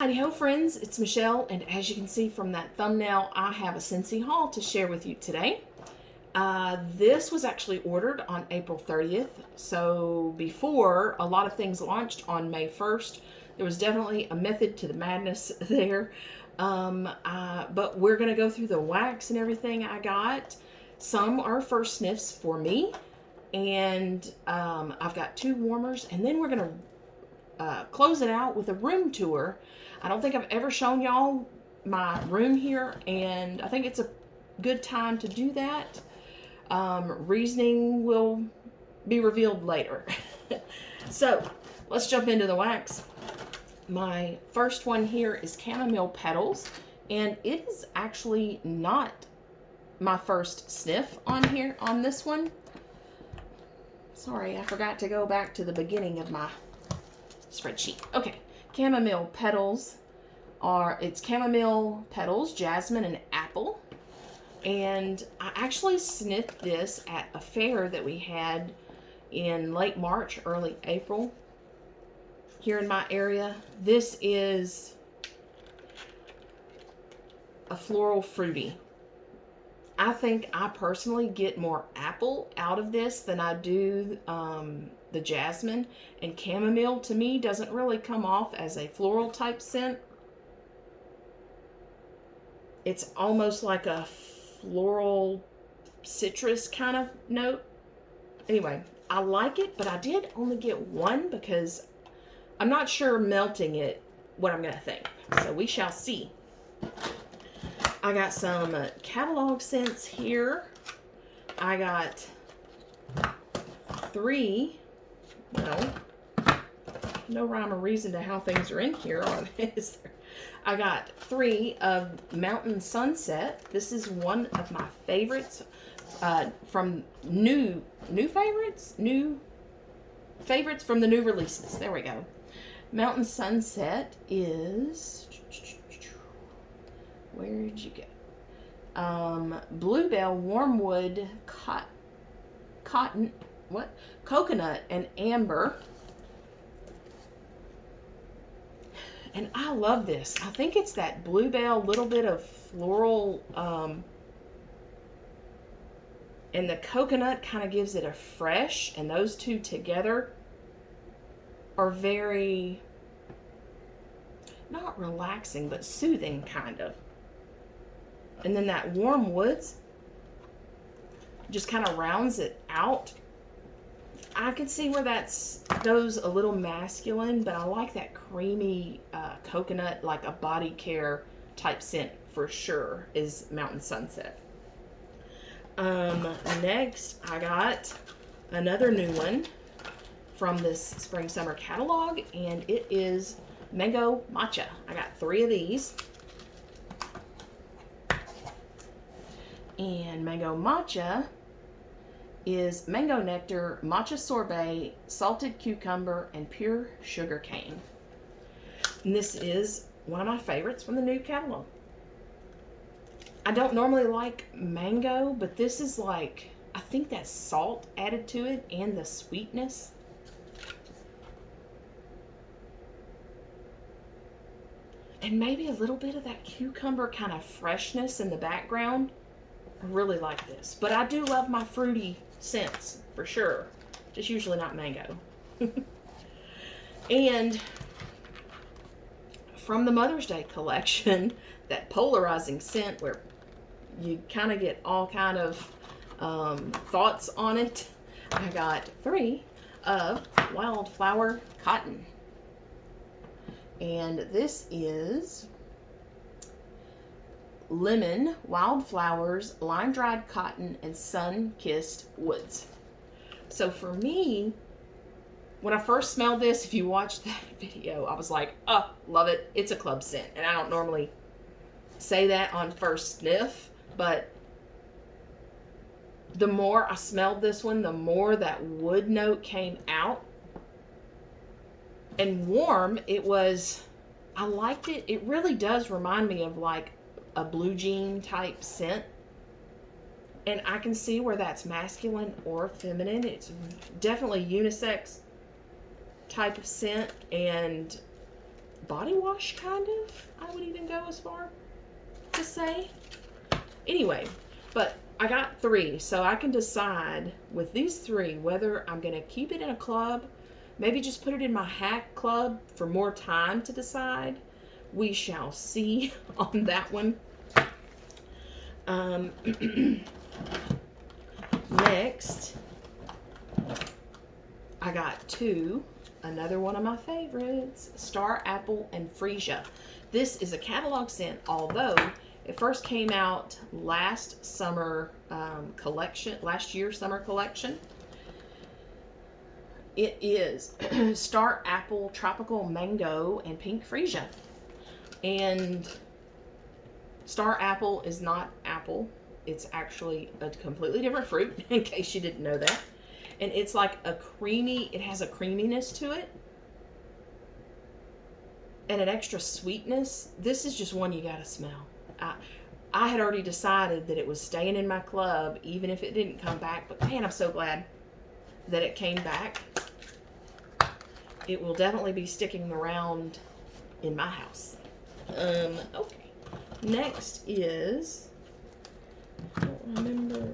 Howdy ho friends, it's Michelle, and as you can see from that thumbnail, I have a Scentsy haul to share with you today. This was actually ordered on April 30th, so before a lot of things launched on May 1st, there was definitely a method to the madness there. But we're going to go through the wax and everything I got. Some are first sniffs for me, and I've got 2 warmers, and then we're going to close it out with a room tour. I don't think I've ever shown y'all my room here, and I think it's a good time to do that. Reasoning will be revealed later. So let's jump into the wax. My first one here is Chamomile Petals, and it is actually not my first sniff on here on this one. Sorry, I forgot to go back to the beginning of my spreadsheet. Okay, chamomile petals it's chamomile petals, jasmine, and apple. And I actually sniffed this at a fair that we had in late March, early April here in my area. This is a floral fruity. I think I personally get more apple out of this than I do the jasmine, and chamomile to me doesn't really come off as a floral type scent. It's almost like a floral citrus kind of note. Anyway, I like it, but I did only get one because I'm not sure melting it what I'm gonna think. So we shall see. I got some catalog scents here. I got 3. No rhyme or reason to how things are in here, is there? I got 3 of Mountain Sunset. This is one of my favorites from new favorites from the new releases. There we go. Mountain Sunset is, where did you go? Bluebell, Wormwood, Coconut, and Amber. And I love this. I think it's that bluebell, little bit of floral, and the coconut kind of gives it a fresh, and those two together are very, not relaxing, but soothing kind of. And then that warm woods just kind of rounds it out. I can see where goes a little masculine, but I like that creamy coconut, like a body care type scent for sure is Mountain Sunset. Next, I got another new one from this spring summer catalog, and it is Mango Matcha. I got 3 of these. And Mango Matcha is mango nectar, matcha sorbet, salted cucumber, and pure sugar cane. And this is one of my favorites from the new catalog. I don't normally like mango, but this is like, I think that salt added to it and the sweetness. And maybe a little bit of that cucumber kind of freshness in the background. I really like this. But I do love my fruity scents, for sure. Just usually not mango. And from the Mother's Day collection, that polarizing scent where you kind of get all kind of thoughts on it, I got 3 of Wildflower Cotton. And this is lemon, wildflowers, lime-dried cotton, and sun-kissed woods. So for me, when I first smelled this, if you watched that video, I was like, oh, love it. It's a club scent. And I don't normally say that on first sniff, but the more I smelled this one, the more that wood note came out. And warm, I liked it. It really does remind me of like a blue jean type scent, and I can see where that's masculine or feminine. It's definitely unisex type of scent, and body wash, kind of. I would even go as far to say. Anyway, but I got 3, so I can decide with these 3 whether I'm going to keep it in a club, maybe just put it in my hack club for more time to decide. We shall see on that one. Next, I got 2, another one of my favorites, Star Apple and Freesia. This is a catalog scent, although it first came out last summer collection, last year's summer collection. It is Star Apple, Tropical Mango, and Pink Freesia. And Star Apple is not apple. It's actually a completely different fruit, in case you didn't know that. And it's like a creamy, it has a creaminess to it. And an extra sweetness. This is just one you gotta smell. I had already decided that it was staying in my club, even if it didn't come back. But man, I'm so glad that it came back. It will definitely be sticking around in my house. Okay. Next is, I don't remember.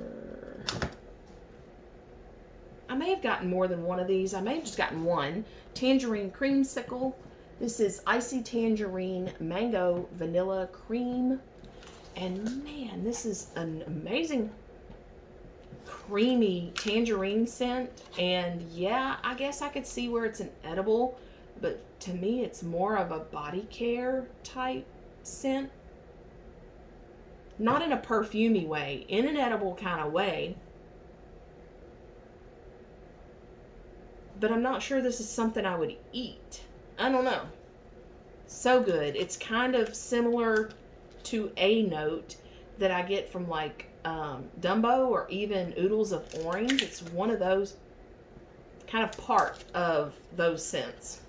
I may have gotten more than one of these. I may have just gotten one. Tangerine Creamsicle. This is Icy Tangerine Mango Vanilla Cream. And man, this is an amazing creamy tangerine scent. And yeah, I guess I could see where it's an edible, but to me it's more of a body care type scent. Not in a perfumey way, in an edible kind of way. But I'm not sure this is something I would eat. I don't know. So good. It's kind of similar to a note that I get from like Dumbo or even Oodles of Orange. It's one of those, kind of part of those scents.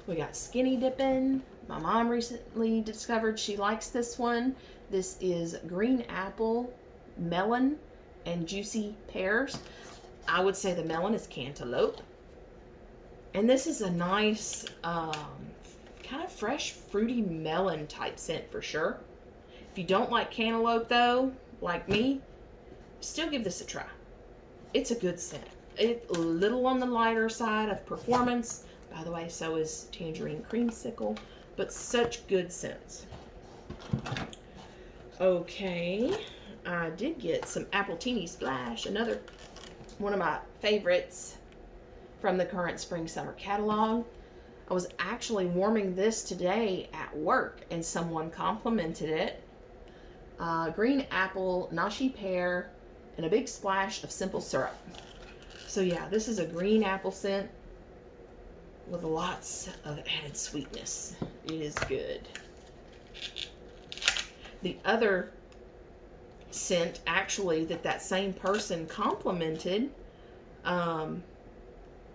We got Skinny Dippin'. My mom recently discovered she likes this one. This is Green Apple, Melon, and Juicy Pears. I would say the melon is Cantaloupe. And this is a nice, kind of fresh, fruity melon type scent for sure. If you don't like cantaloupe though, like me, still give this a try. It's a good scent. It's a little on the lighter side of performance. By the way, so is Tangerine Creamsicle, but such good scents. Okay, I did get some Appletini Splash, another one of my favorites from the current spring-summer catalog. I was actually warming this today at work and someone complimented it. Green apple, nashi pear, and a big splash of simple syrup. So yeah, this is a green apple scent with lots of added sweetness. It is good. The other scent actually that same person complimented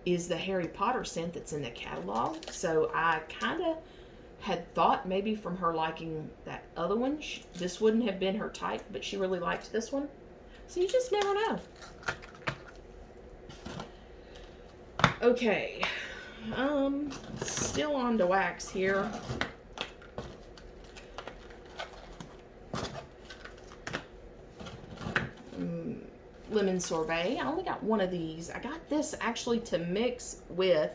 is the Harry Potter scent that's in the catalog. So I kind of had thought maybe from her liking that other one, this wouldn't have been her type, but she really liked this one. So you just never know. Okay, still on to wax here. Lemon sorbet. I only got one of these. I got this actually to mix with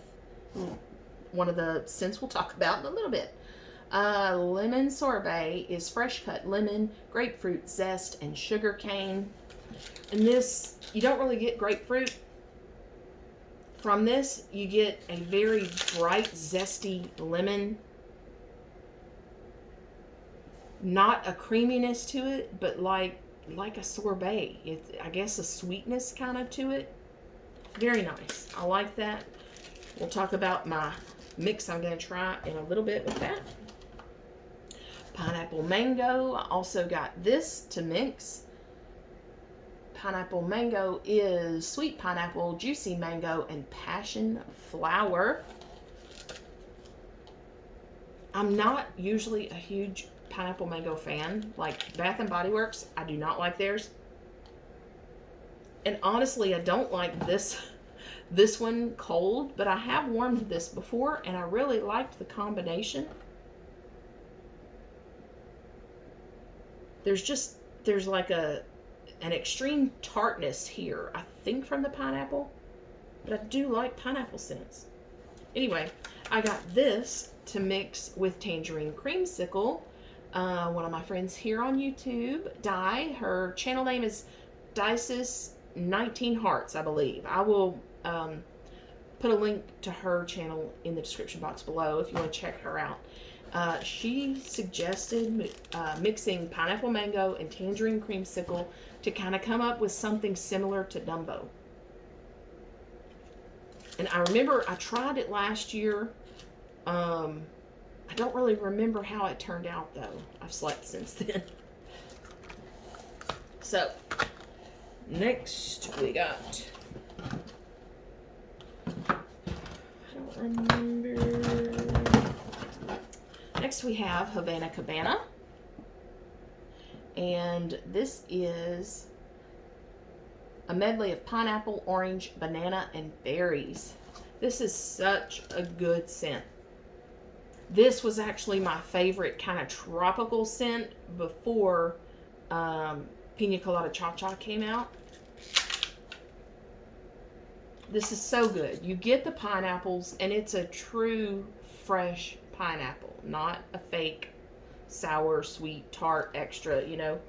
one of the scents we'll talk about in a little bit. Lemon sorbet is fresh cut lemon, grapefruit zest, and sugar cane. And this, you don't really get grapefruit from this. You get a very bright, zesty lemon. Not a creaminess to it, but like a sorbet. It's, I guess, a sweetness kind of to it. Very nice. I like that. We'll talk about my mix I'm going to try in a little bit with that. Pineapple mango. I also got this to mix. Pineapple mango is sweet pineapple, juicy mango, and passion flower. I'm not usually a huge pineapple mango fan. Like Bath and Body Works, I do not like theirs. And honestly, I don't like this This one cold, but I have warmed this before, and I really liked the combination. There's like an extreme tartness here, I think from the pineapple, but I do like pineapple scents. Anyway, I got this to mix with tangerine creamsicle. One of my friends here on YouTube, Di, her channel name is Dices 19 Hearts, I believe. I will put a link to her channel in the description box below if you want to check her out. She suggested mixing pineapple mango and tangerine creamsicle to kind of come up with something similar to Dumbo. And I remember I tried it last year. I don't really remember how it turned out, though. I've slept since then. So, next we got... I don't remember... Next we have Havana Cabana. And this is a medley of pineapple, orange, banana, and berries. This is such a good scent. This was actually my favorite kind of tropical scent before Pina Colada Cha-Cha came out. This is so good. You get the pineapples, and it's a true fresh pineapple, not a fake sour, sweet, tart, extra, you know.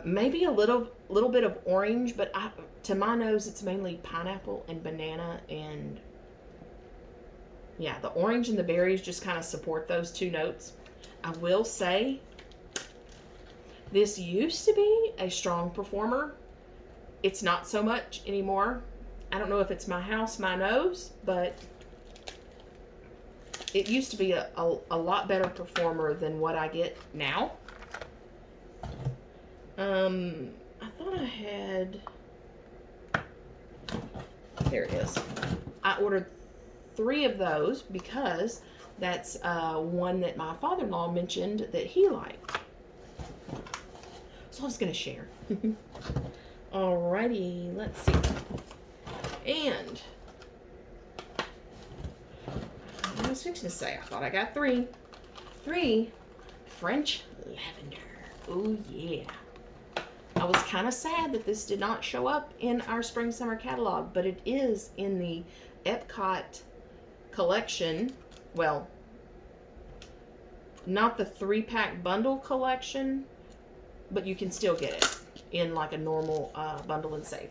Maybe a little bit of orange, but to my nose, it's mainly pineapple and banana, and yeah, the orange and the berries just kind of support those two notes. I will say, this used to be a strong performer. It's not so much anymore. I don't know if it's my house, my nose, but it used to be a lot better performer than what I get now. I thought I had... There it is. I ordered 3 of those because that's one that my father-in-law mentioned that he liked. So I was going to share. Alrighty, let's see. And I was fixing to say, I thought I got 3. 3 French lavender. Oh yeah. I was kind of sad that this did not show up in our spring summer catalog, but it is in the Epcot collection. Well, not the 3-pack bundle collection, but you can still get it in like a normal bundle and save.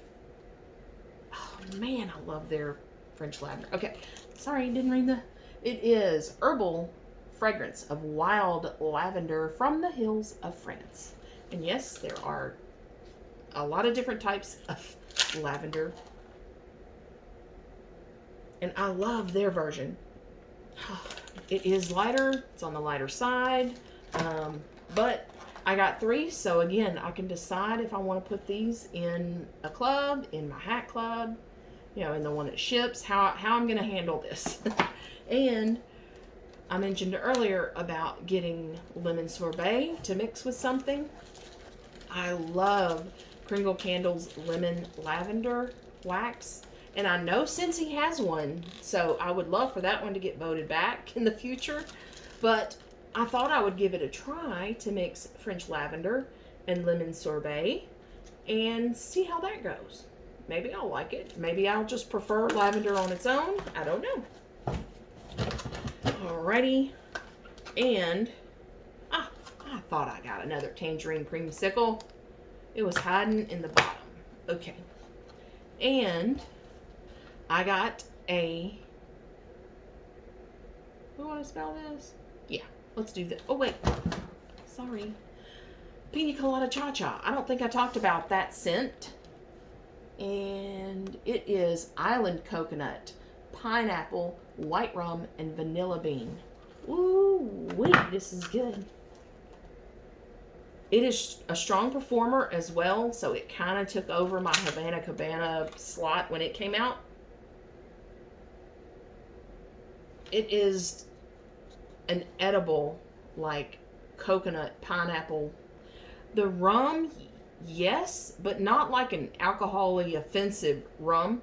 Oh man, I love their French lavender. Okay, sorry, didn't read the... It is herbal fragrance of wild lavender from the hills of France. And yes, there are a lot of different types of lavender. And I love their version. It is lighter. It's on the lighter side. But I got 3, so again, I can decide if I want to put these in a club, in my hat club, you know, in the one that ships, how I'm going to handle this. And I mentioned earlier about getting lemon sorbet to mix with something. I love Kringle Candles Lemon Lavender Wax. And I know Scentsy has one, so I would love for that one to get voted back in the future. But I thought I would give it a try to mix French lavender and lemon sorbet and see how that goes. Maybe I'll like it. Maybe I'll just prefer lavender on its own. I don't know. Alrighty. And I thought I got another tangerine creamsicle. It was hiding in the bottom. Okay. And I got a... We want to spell this? Yeah. Let's do that. Oh, wait. Sorry. Pina Colada Cha-Cha. I don't think I talked about that scent. And it is island coconut, pineapple, white rum, and vanilla bean. Ooh, wait, this is good. It is a strong performer as well, so it kind of took over my Havana Cabana slot when it came out. It is an edible, like, coconut, pineapple. The rum, yes, but not like an alcohol-y offensive rum.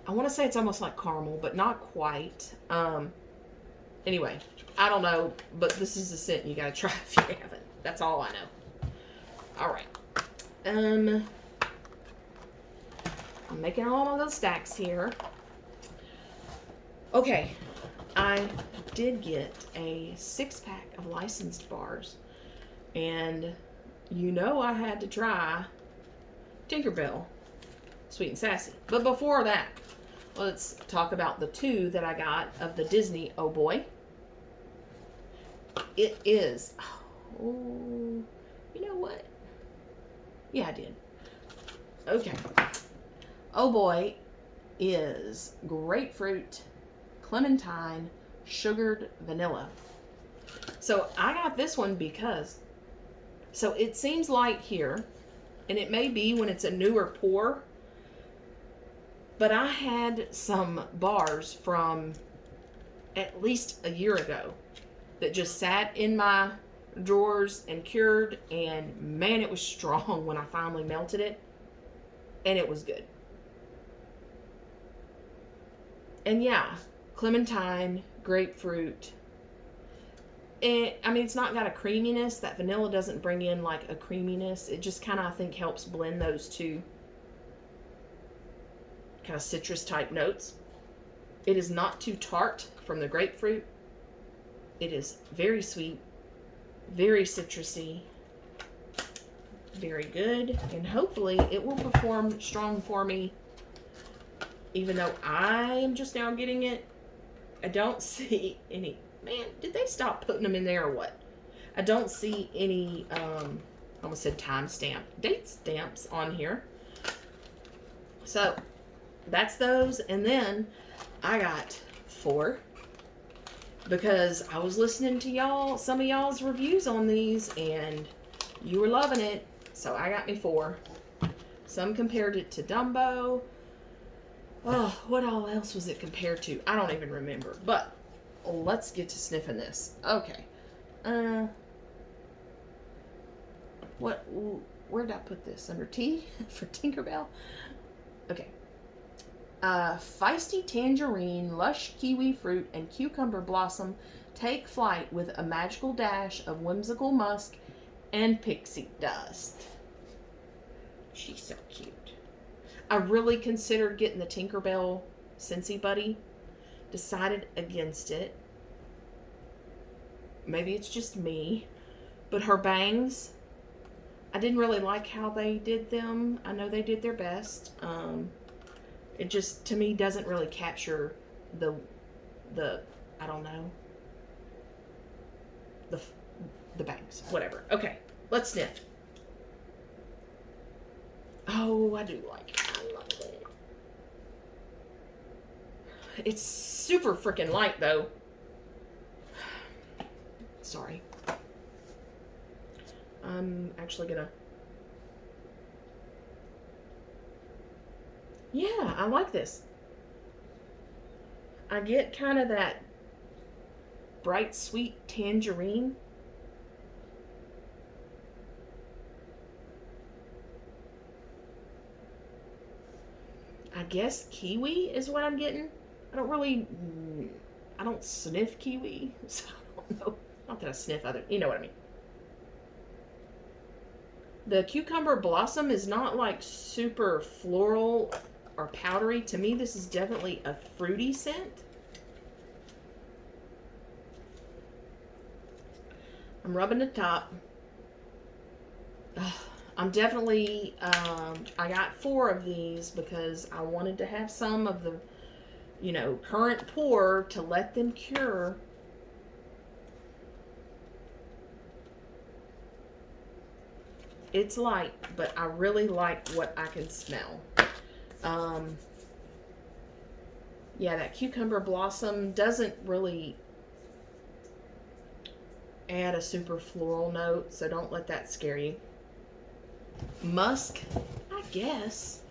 I want to say it's almost like caramel, but not quite. Anyway, I don't know, but this is a scent you gotta try if you haven't. That's all I know. All right. I'm making all of those stacks here. Okay, I did get a 6-pack of licensed bars, and you know I had to try Tinkerbell Sweet and Sassy. But before that, let's talk about the 2 that I got of the Disney Oh Boy. It is, oh, you know what? Yeah, I did. Okay. Oh Boy is grapefruit, clementine, sugared vanilla. So I got this one because, so it seems light here, and it may be when it's a newer pour, but I had some bars from at least a year ago that just sat in my drawers and cured, and man, it was strong when I finally melted it, and it was good. And yeah, clementine, grapefruit. I mean, it's not got a creaminess. That vanilla doesn't bring in like a creaminess. It just kind of, I think, helps blend those two kind of citrus type notes. It is not too tart from the grapefruit. It is very sweet, very citrusy, very good, and hopefully it will perform strong for me. Even though I am just now getting it, I don't see any. Man, did they stop putting them in there or what? I don't see any, I almost said date stamps on here. So that's those. And then I got 4 because I was listening to some of y'all's reviews on these, and you were loving it. So I got me 4. Some compared it to Dumbo. Oh, what all else was it compared to? I don't even remember. But let's get to sniffing this. Okay. Where did I put this? Under T for Tinkerbell? Okay. Feisty tangerine, lush kiwi fruit, and cucumber blossom take flight with a magical dash of whimsical musk and pixie dust. She's so cute. I really considered getting the Tinkerbell Scentsy Buddy. Decided against it. Maybe it's just me. But her bangs, I didn't really like how they did them. I know they did their best. It just, to me, doesn't really capture the I don't know, the bangs. Whatever. Okay, let's sniff. Oh, I do like it. I love it. It's super freaking light, though. Sorry. I'm actually gonna... Yeah, I like this. I get kind of that bright, sweet tangerine. I guess kiwi is what I'm getting. I don't sniff kiwi, so I don't know. Not that I sniff other, you know what I mean. The cucumber blossom is not like super floral or powdery. To me, this is definitely a fruity scent. I'm rubbing the top. I'm definitely, I got 4 of these because I wanted to have some of the, current pour to let them cure. It's light, but I really like what I can smell. Yeah, that cucumber blossom doesn't really add a super floral note, so don't let that scare you. Musk, I guess,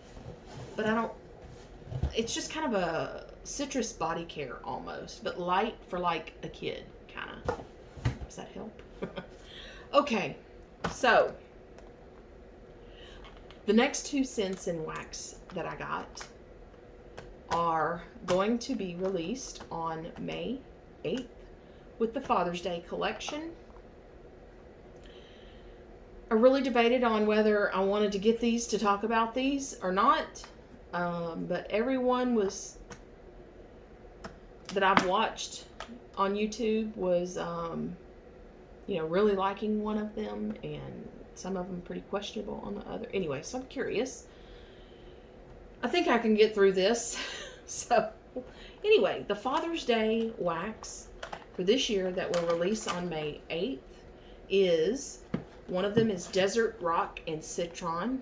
but I don't, it's just kind of a citrus body care almost, but light for like a kid, kind of. Does that help? Okay, So, the next two scents in wax that I got are going to be released on May 8th with the Father's Day collection. I really debated on whether I wanted to get these to talk about these or not, but everyone that I've watched on YouTube was, really liking one of them, and some of them pretty questionable on the other. Anyway, so I'm curious. I think I can get through this. So, anyway, the Father's Day wax for this year that will release on May 8th is, one of them is Desert Rock and Citron,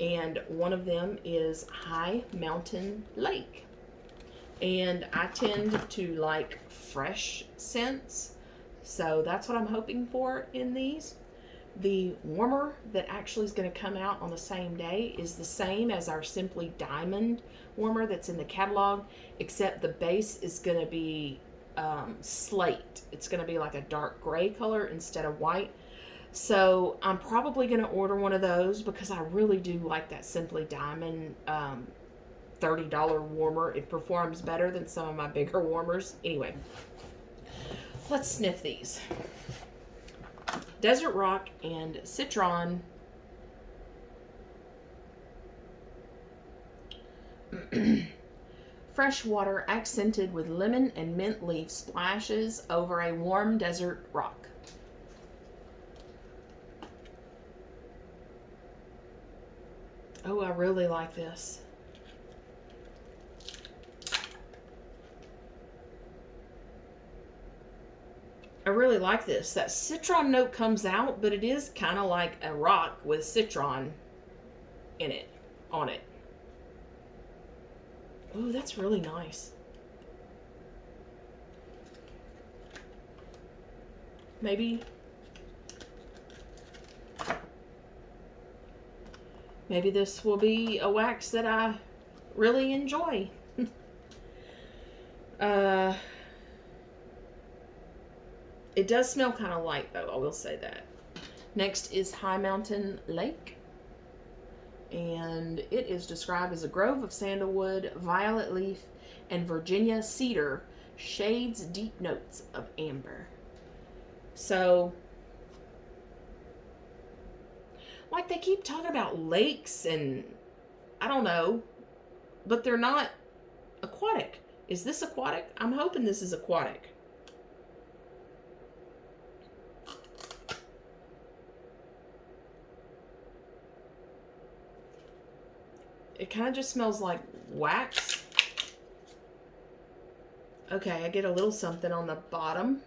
and one of them is High Mountain Lake. And I tend to like fresh scents, so that's what I'm hoping for in these. The warmer that actually is going to come out on the same day is the same as our Simply Diamond warmer that's in the catalog, except the base is going to be slate. It's going to be like a dark gray color instead of white. So I'm probably going to order one of those because I really do like that Simply Diamond $30 warmer. It performs better than some of my bigger warmers. Anyway, let's sniff these. Desert Rock and Citron. Fresh water accented with lemon and mint leaf splashes over a warm desert rock. Oh, I really like this. I really like this. That citron note comes out, but it is kind of like a rock with citron in it, on it. Oh, that's really nice. Maybe this will be a wax that I really enjoy. It does smell kind of light, though, I will say that. Next is High Mountain Lake. And it is described as a grove of sandalwood, violet leaf, and Virginia cedar, shades deep notes of amber. So, like, they keep talking about lakes and I don't know, but they're not aquatic. Is this aquatic? I'm hoping this is aquatic. It kind of just smells like wax. Okay, I get a little something on the bottom.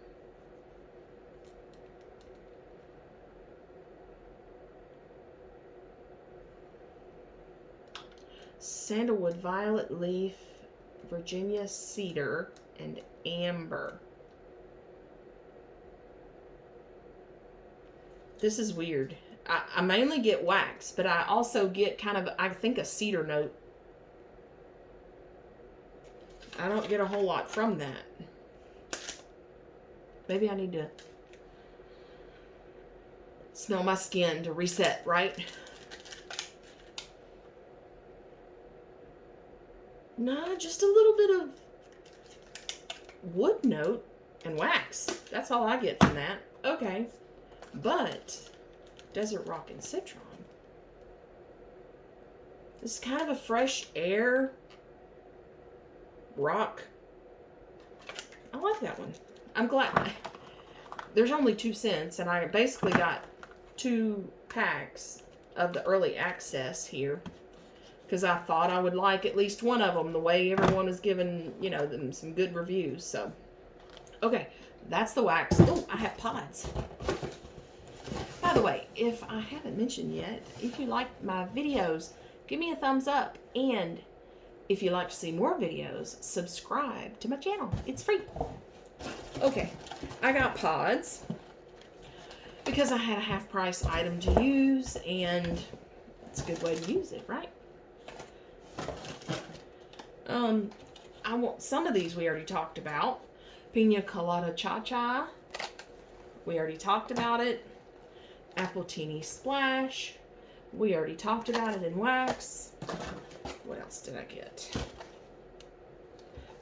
Sandalwood, violet leaf, Virginia cedar, and amber. This is weird. I mainly get wax, but I also get kind of, I think, a cedar note. I don't get a whole lot from that. Maybe I need to smell my skin to reset, right? No, just a little bit of wood note and wax. That's all I get from that. Okay. But Desert Rock and Citron. This is kind of a fresh air rock. I like that one. I'm glad. There's only 2 cents, and I basically got 2 packs of the early access here because I thought I would like at least one of them the way everyone is giving, them some good reviews. So, okay, that's the wax. Oh, I have pods. By the way, if I haven't mentioned yet, if you like my videos, give me a thumbs up. And if you'd like to see more videos, subscribe to my channel. It's free. Okay, I got pods because I had a half-price item to use, and it's a good way to use it, right? I want some of these we already talked about. Pina Colada Cha Cha. We already talked about it. Appletini Splash. We already talked about it in wax. What else did I get?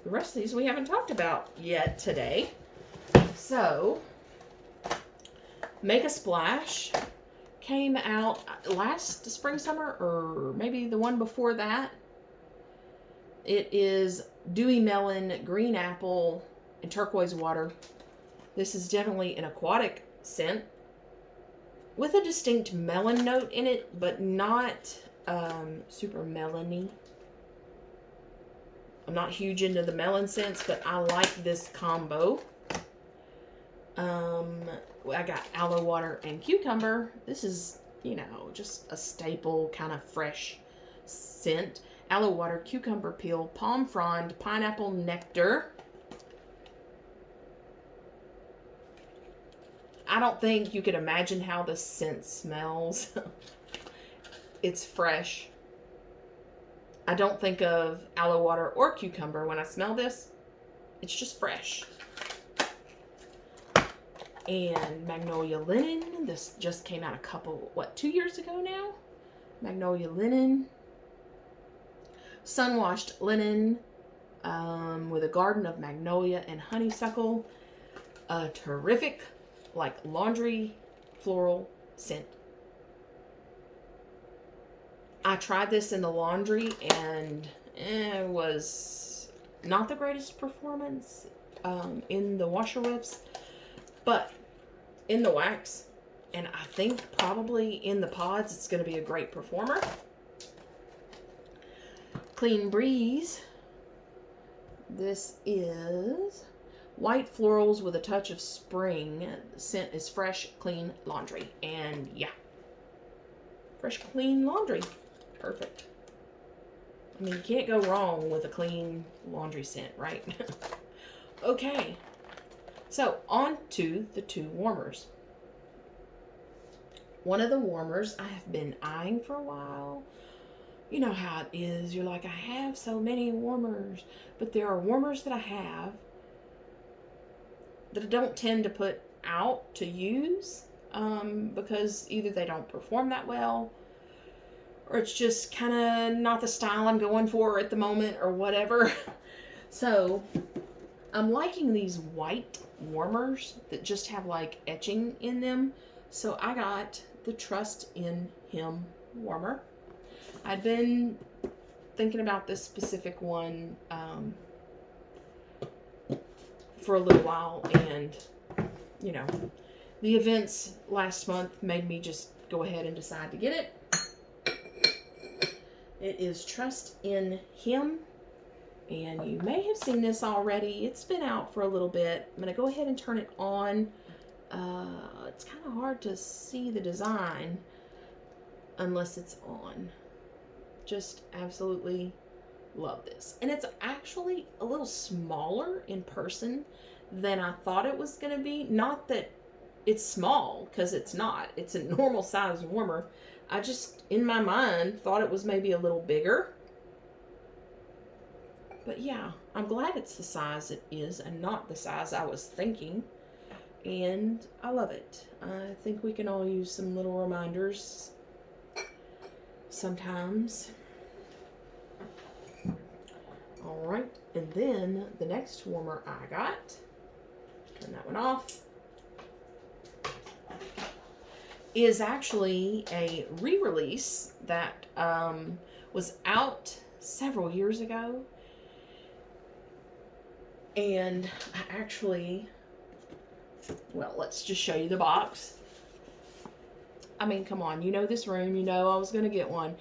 The rest of these we haven't talked about yet today. So, Make a Splash came out last spring, summer, or maybe the one before that. It is dewy melon, green apple, and turquoise water. This is definitely an aquatic scent with a distinct melon note in it, but not super melony. I'm not huge into the melon scents, but I like this combo. I got aloe water and cucumber. This is, you know, just a staple kind of fresh scent. Aloe water, cucumber peel, palm frond, pineapple nectar. I don't think you could imagine how the scent smells. It's fresh. I don't think of aloe water or cucumber when I smell this. It's just fresh. And Magnolia Linen. This just came out a couple, 2 years ago now? Magnolia Linen. Sun-washed linen with a garden of magnolia and honeysuckle. A terrific, like, laundry floral scent. I tried this in the laundry and it was not the greatest performance in the washer whips, but in the wax, and I think probably in the pods, it's going to be a great performer. Clean Breeze. This is white florals with a touch of spring. The scent is fresh, clean laundry. And yeah, fresh, clean laundry. Perfect. I mean, you can't go wrong with a clean laundry scent, right? Okay. So, on to the two warmers. One of the warmers I have been eyeing for a while. You know how it is. You're like, I have so many warmers. But there are warmers that I have that I don't tend to put out to use because either they don't perform that well, or it's just kind of not the style I'm going for at the moment, or whatever. So, I'm liking these white warmers that just have like etching in them. So I got the Trust in Him warmer. I'd been thinking about this specific one for a little while, and you know, the events last month made me just go ahead and decide to get it. It is Trust in Him, and you may have seen this already. It's been out for a little bit. I'm going to go ahead and turn it on. It's kind of hard to see the design unless it's on. Just absolutely love this. And it's actually a little smaller in person than I thought it was going to be. Not that it's small, because it's not. It's a normal size warmer. I just, in my mind, thought it was maybe a little bigger. But yeah, I'm glad it's the size it is and not the size I was thinking. And I love it. I think we can all use some little reminders sometimes. Alright, and then the next warmer I got, turn that one off, is actually a re-release that was out several years ago. And I actually, well, let's just show you the box. I mean, come on, you know this room, you know I was going to get one.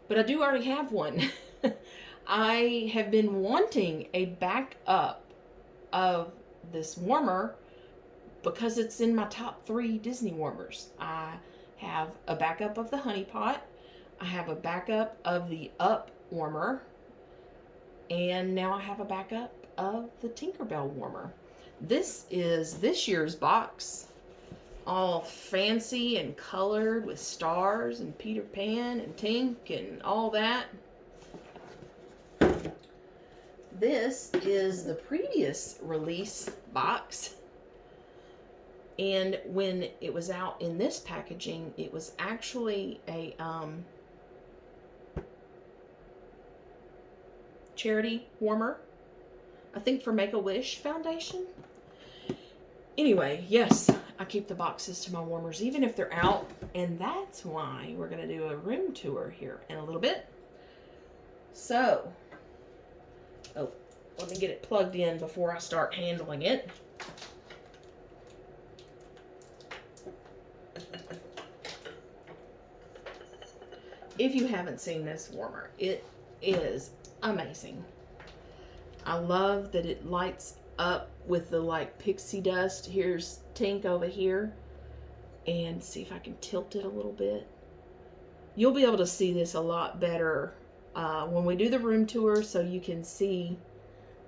But I do already have one. I have been wanting a backup of this warmer because it's in my top 3 Disney warmers. I have a backup of the Honey Pot. I have a backup of the Up warmer. And now I have a backup of the Tinkerbell warmer. This is this year's box. All fancy and colored with stars and Peter Pan and Tink and all that. This is the previous release box. And when it was out in this packaging, it was actually a charity warmer, I think for Make-A-Wish Foundation. Anyway, yes, I keep the boxes to my warmers, even if they're out, and that's why we're going to do a room tour here in a little bit. So, oh, let me get it plugged in before I start handling it. If you haven't seen this warmer, it is amazing. I love that it lights up with the like pixie dust. Here's Tink over here, and see if I can tilt it a little bit. You'll be able to see this a lot better when we do the room tour, so you can see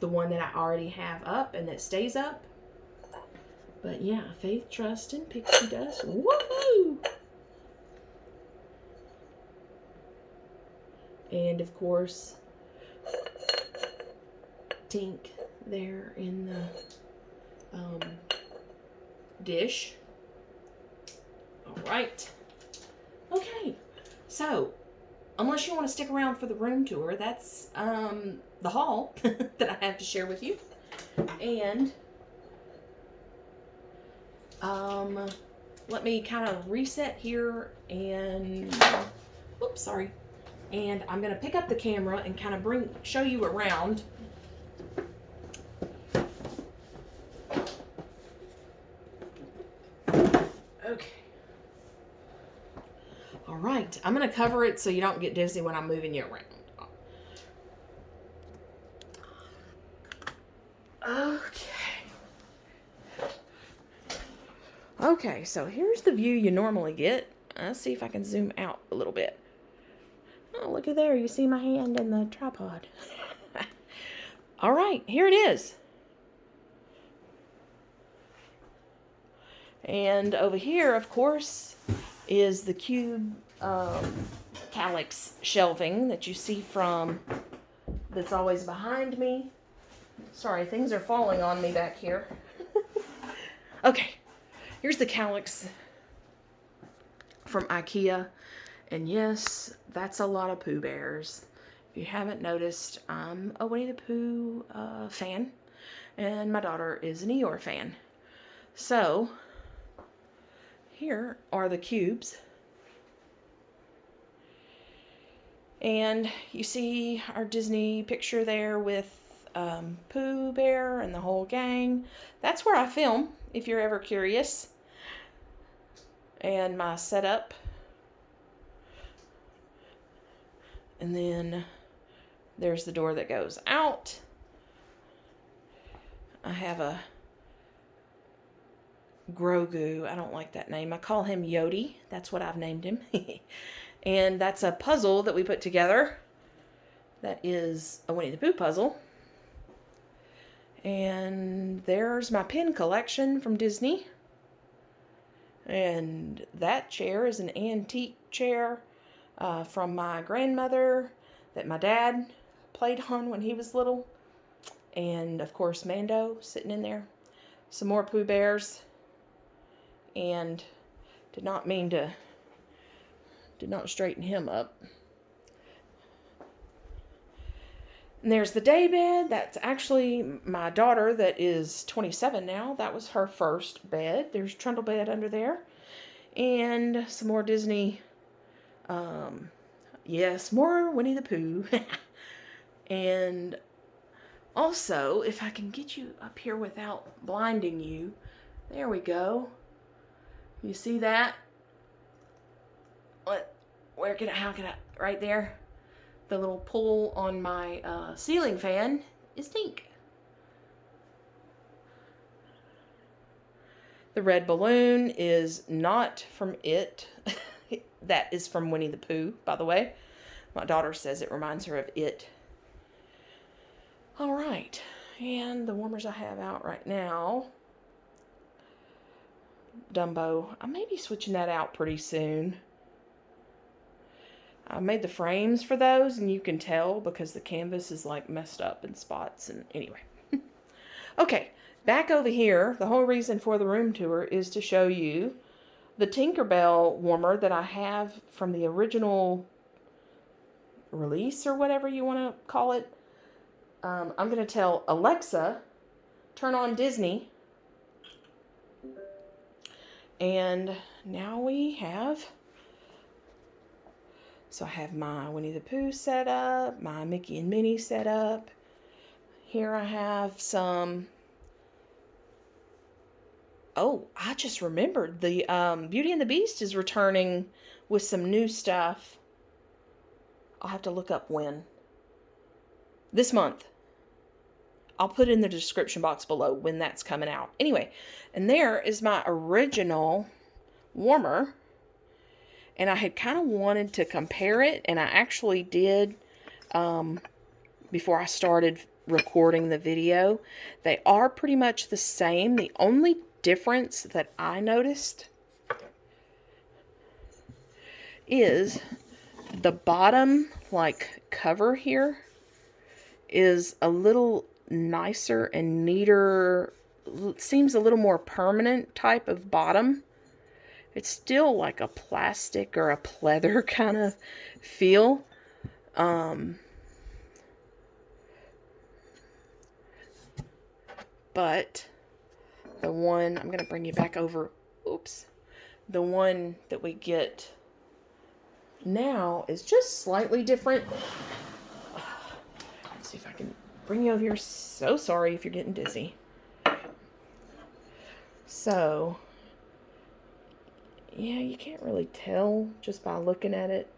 the one that I already have up and that stays up. But yeah, Faith, Trust, and Pixie Dust. Woohoo! And of course, Tink there in the dish. All right. Okay. So, unless you want to stick around for the room tour, that's the haul that I have to share with you. And let me kind of reset here and, oops, sorry. And I'm going to pick up the camera and kind of show you around. Okay. All right. I'm going to cover it so you don't get dizzy when I'm moving you around. Okay. Okay, so here's the view you normally get. Let's see if I can zoom out a little bit. Oh, look at there. You see my hand in the tripod. All right, here it is. And over here, of course, is the cube calyx shelving that you see from, that's always behind me. Sorry, things are falling on me back here. Okay, here's the calyx from IKEA. And yes, that's a lot of Pooh Bears. If you haven't noticed, I'm a Winnie the Pooh fan, and my daughter is an Eeyore fan. So, here are the cubes. And you see our Disney picture there with Pooh Bear and the whole gang. That's where I film, if you're ever curious. And my setup. And then there's the door that goes out. I have a Grogu. I don't like that name. I call him Yodi. That's what I've named him. And that's a puzzle that we put together. That is a Winnie the Pooh puzzle. And there's my pin collection from Disney. And that chair is an antique chair from my grandmother that my dad played on when he was little. And of course Mando sitting in there. Some more Pooh Bears. And did not straighten him up. And there's the day bed. That's actually my daughter that is 27 now. That was her first bed. There's trundle bed under there. And some more Disney. Yes, more Winnie the Pooh. And also, if I can get you up here without blinding you. There we go. You see that? How can I, right there? The little pull on my ceiling fan is Tink. The red balloon is not from It. That is from Winnie the Pooh, by the way. My daughter says it reminds her of It. All right. And the warmers I have out right now. Dumbo. I may be switching that out pretty soon. I made the frames for those, and you can tell because the canvas is like messed up in spots. And anyway. Okay. back over here, the whole reason for the room tour is to show you the Tinkerbell warmer that I have from the original release, or whatever you want to call it. I'm going to tell Alexa, turn on Disney. And now we have, so I have my Winnie the Pooh set up, my Mickey and Minnie set up. Here I have some, oh, I just remembered the Beauty and the Beast is returning with some new stuff. I'll have to look up when. This month. I'll put in the description box below when that's coming out. Anyway, and there is my original warmer. And I had kind of wanted to compare it, and I actually did before I started recording the video. They are pretty much the same. The only difference that I noticed is the bottom, like, cover here is a little nicer and neater. Seems a little more permanent type of bottom. It's still like a plastic or a pleather kind of feel. But the one, I'm going to bring you back over, oops. The one that we get now is just slightly different. Let's see if I can bring you over here. So sorry if you're getting dizzy. So, yeah, you can't really tell just by looking at it.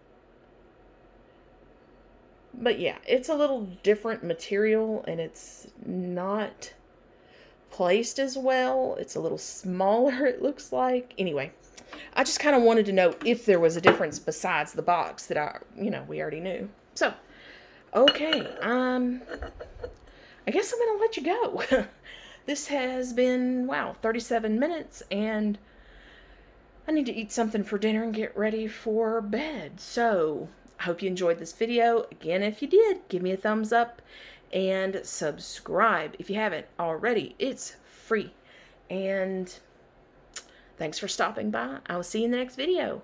But yeah, it's a little different material, and it's not placed as well. It's a little smaller, it looks like. Anyway, I just kind of wanted to know if there was a difference besides the box that we already knew. So, okay, I guess I'm going to let you go. This has been, wow, 37 minutes, and I need to eat something for dinner and get ready for bed. So, I hope you enjoyed this video. Again, if you did, give me a thumbs up and subscribe if you haven't already. It's free. And thanks for stopping by. I will see you in the next video.